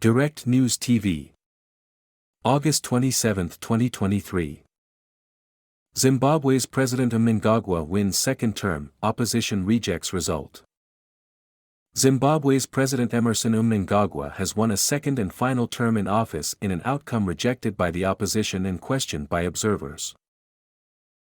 Direct News TV. August 27, 2023. Zimbabwe's President Mnangagwa wins second term, opposition rejects result. Zimbabwe's President Emmerson Mnangagwa has won a second and final term in office in an outcome rejected by the opposition and questioned by observers.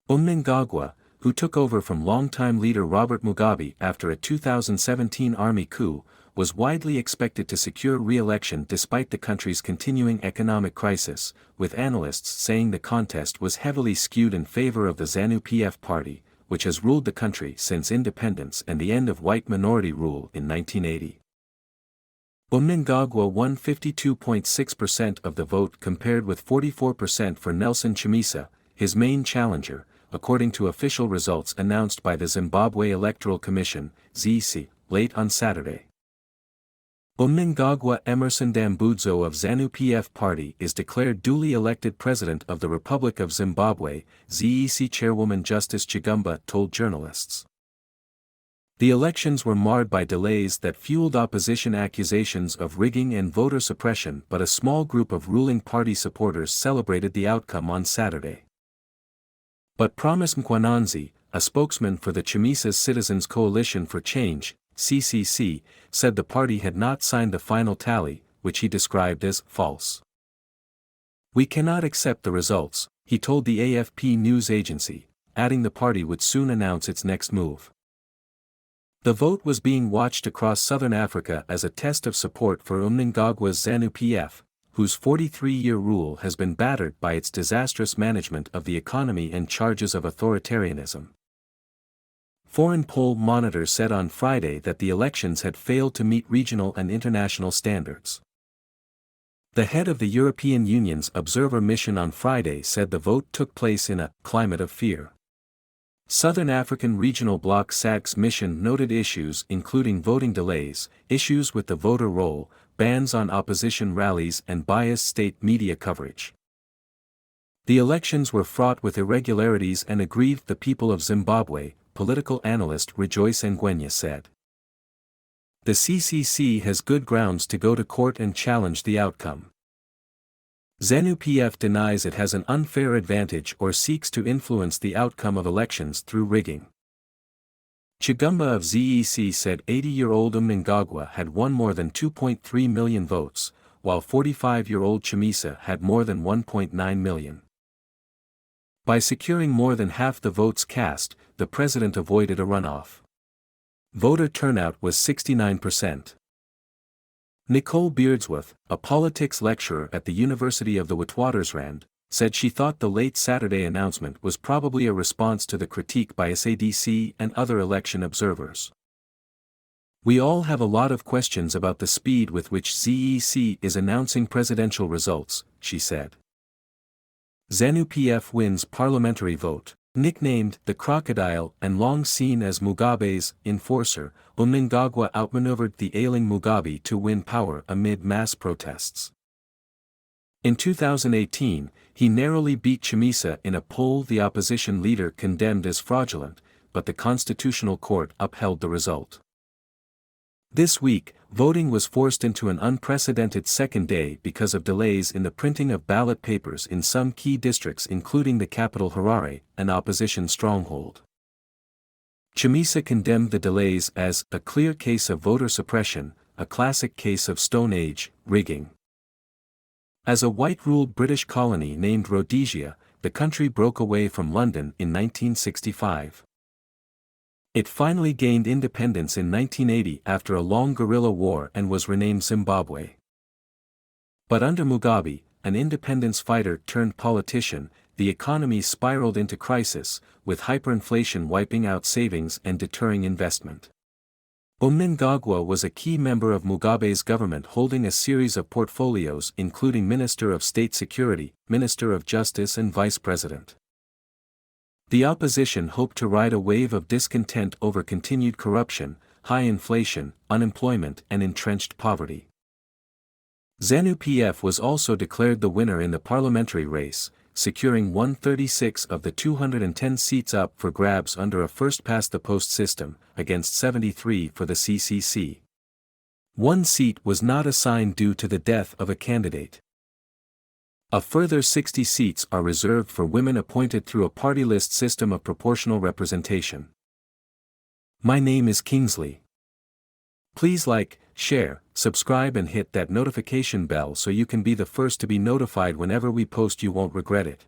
Mnangagwa, who took over from longtime leader Robert Mugabe after a 2017 army coup, was widely expected to secure re-election despite the country's continuing economic crisis, with analysts saying the contest was heavily skewed in favor of the ZANU-PF party, which has ruled the country since independence and the end of white minority rule in 1980. Mnangagwa won 52.6% of the vote compared with 44% for Nelson Chamisa, his main challenger, according to official results announced by the Zimbabwe Electoral Commission, ZEC, late on Saturday. Mnangagwa Emmerson Dambudzo of ZANU-PF party is declared duly elected President of the Republic of Zimbabwe, ZEC Chairwoman Justice Chigumba told journalists. The elections were marred by delays that fueled opposition accusations of rigging and voter suppression, but a small group of ruling party supporters celebrated the outcome on Saturday. But Promise Mkwananzi, a spokesman for the Chamisa's Citizens Coalition for Change, CCC, said the party had not signed the final tally, which he described as false. "We cannot accept the results," he told the AFP news agency, adding the party would soon announce its next move. The vote was being watched across southern Africa as a test of support for Mnangagwa's ZANU-PF, whose 43-year rule has been battered by its disastrous management of the economy and charges of authoritarianism. Foreign poll monitor said on Friday that the elections had failed to meet regional and international standards. The head of the European Union's observer mission on Friday said the vote took place in a climate of fear. Southern African Regional Bloc SADC's mission noted issues including voting delays, issues with the voter roll, bans on opposition rallies and biased state media coverage. The elections were fraught with irregularities and aggrieved the people of Zimbabwe, political analyst Rejoice Ngwenya said. The CCC has good grounds to go to court and challenge the outcome. ZANU-PF denies it has an unfair advantage or seeks to influence the outcome of elections through rigging. Chigumba of ZEC said 80-year-old Mnangagwa had won more than 2.3 million votes, while 45-year-old Chamisa had more than 1.9 million. By securing more than half the votes cast, the president avoided a runoff. Voter turnout was 69%. Nicole Beardsworth, a politics lecturer at the University of the Witwatersrand, said she thought the late Saturday announcement was probably a response to the critique by SADC and other election observers. "We all have a lot of questions about the speed with which ZEC is announcing presidential results," she said. ZANU-PF wins parliamentary vote. Nicknamed the Crocodile and long seen as Mugabe's enforcer, Mnangagwa outmaneuvered the ailing Mugabe to win power amid mass protests. In 2018, he narrowly beat Chamisa in a poll the opposition leader condemned as fraudulent, but the Constitutional Court upheld the result. This week, voting was forced into an unprecedented second day because of delays in the printing of ballot papers in some key districts including the capital Harare, an opposition stronghold. Chamisa condemned the delays as a clear case of voter suppression, a classic case of Stone Age rigging. As a white-ruled British colony named Rhodesia, the country broke away from London in 1965. It finally gained independence in 1980 after a long guerrilla war and was renamed Zimbabwe. But under Mugabe, an independence fighter turned politician, the economy spiraled into crisis, with hyperinflation wiping out savings and deterring investment. Mnangagwa was a key member of Mugabe's government holding a series of portfolios including Minister of State Security, Minister of Justice and Vice President. The opposition hoped to ride a wave of discontent over continued corruption, high inflation, unemployment and entrenched poverty. ZANU-PF was also declared the winner in the parliamentary race, securing 136 of the 210 seats up for grabs under a first-past-the-post system, against 73 for the CCC. One seat was not assigned due to the death of a candidate. A further 60 seats are reserved for women appointed through a party list system of proportional representation. My name is Kingsley. Please like, share, subscribe and hit that notification bell so you can be the first to be notified whenever we post. You won't regret it.